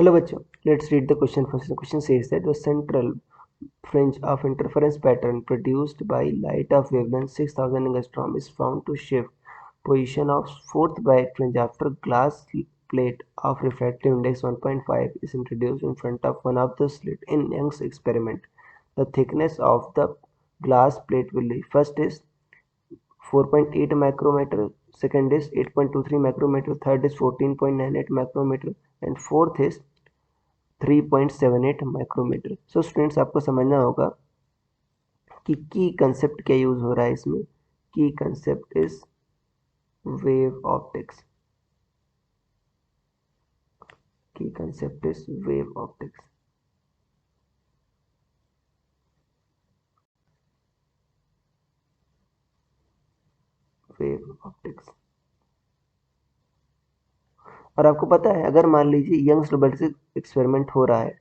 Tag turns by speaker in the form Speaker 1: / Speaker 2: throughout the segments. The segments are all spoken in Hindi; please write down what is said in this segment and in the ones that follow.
Speaker 1: Hello bachcho, let's read the question first. The question says that the central fringe of interference pattern produced by light of wavelength 6000 angstrom is found to shift position of fourth bright fringe after glass plate of refractive index 1.5 is introduced in front of one of the slit in Young's experiment. The thickness of the glass plate will be first is 4.8 micrometer, second is 8.23 micrometer, third is 14.98 micrometer and fourth is 3.78 micrometre. So students आपको समझना होगा कि की कंसेप्ट क्या यूज हो रहा है इसमें। की कंसेप्ट इज वेव ऑप्टिक्स। की concept is wave optics. Wave optics. और आपको पता है अगर मान लीजिए यंग्स डबल स्लिट एक्सपेरिमेंट हो रहा है,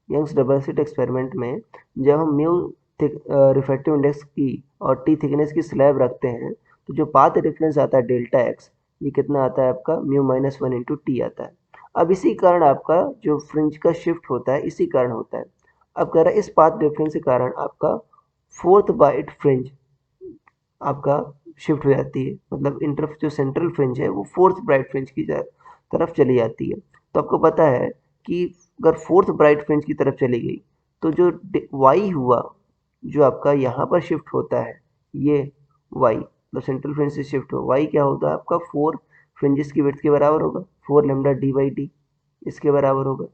Speaker 1: यंग्स डबल स्लिट एक्सपेरिमेंट में जब हम म्यू रिफ्रैक्टिव इंडेक्स की और टी थिकनेस की स्लैब रखते हैं तो जो पाथ डिफरेंस आता है डेल्टा एक्स, ये कितना आता है आपका mu minus one into T आता है। अब इसी कारण आपका जो फ्रिंज का शिफ्ट होता है इसी कारण होता है। अब कह रहा है इस पाथ डिफरेंस के कारण आपका फोर्थ बाइट फ्रिंज आपका शिफ्ट हो जाती है, मतलब इंटर जो सेंट्रल फ्रिंज है वो फोर्थ ब्राइट फ्रिंज की तरफ चली जाती है। तो आपको पता है कि अगर फोर्थ ब्राइट फ्रिंज की तरफ चली गई तो जो वाई हुआ जो आपका यहाँ पर शिफ्ट होता है, ये वाई मतलब सेंट्रल फ्रिंज से शिफ्ट हो वाई क्या होता है आपका फोर फ्रिंजेस की विड्थ के बराबर होगा, four lambda D by D इसके बराबर होगा।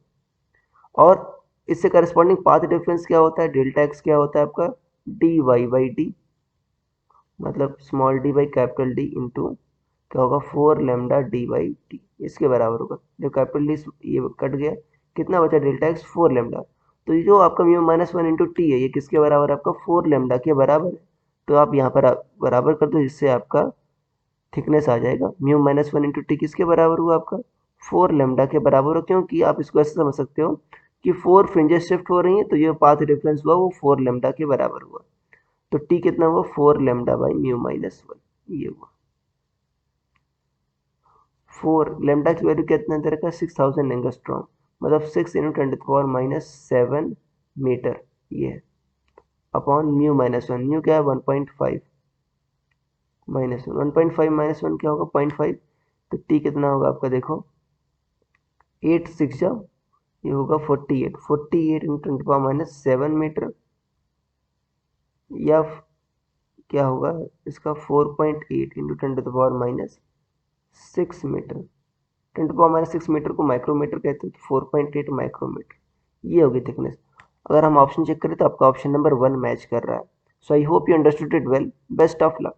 Speaker 1: और इससे करस्पॉन्डिंग पाथ डिफरेंस क्या होता है, डेल्टा एक्स क्या होता है आपका डी वाई बाई डी, मतलब small D by capital D into क्या होगा four lambda D by T इसके बराबर होगा। जब कैपिटल डी ये कट गया कितना बचा डेल्टा एक्स फोर लेमडा। तो ये जो आपका mu minus one into T है ये किसके बराबर है आपका फोर लेमडा के बराबर है। तो आप यहाँ पर बराबर कर दो जिससे आपका थिकनेस आ जाएगा mu minus one into T किसके बराबर हुआ आपका फोर लेमडा के बराबर हो, क्योंकि आप इसको ऐसे समझ सकते हो कि फोर फ्रिंजेस शिफ्ट हो रही हैं तो ये पाथ डिफरेंस हुआ वो फोर लेमडा के बराबर हुआ। तो टी कितना हुआ four lambda by mu minus one, ये हुआ फोर लेमडा की वैल्यू कितना दे रखा है 6000 एंगस्ट्रॉम, मतलब 6 इंटू 10⁻⁷ मीटर ये है upon mu minus one. Mu क्या है 1.5 माइनस वन, 1.5 माइनस वन क्या होगा 0.5। तो टी कितना होगा आपका देखो 8 6 ये होगा 48, 48 इंटू 10⁻⁷ मीटर या क्या होगा इसका 4.8 इंटू 10⁻⁶ मीटर। 10⁻⁶ मीटर को माइक्रोमीटर कहते हैं तो 4.8 माइक्रोमीटर ये होगी थिकनेस। अगर हम ऑप्शन चेक करें तो आपका ऑप्शन नंबर 1 मैच कर रहा है। So I hope you understood it well. Best of luck.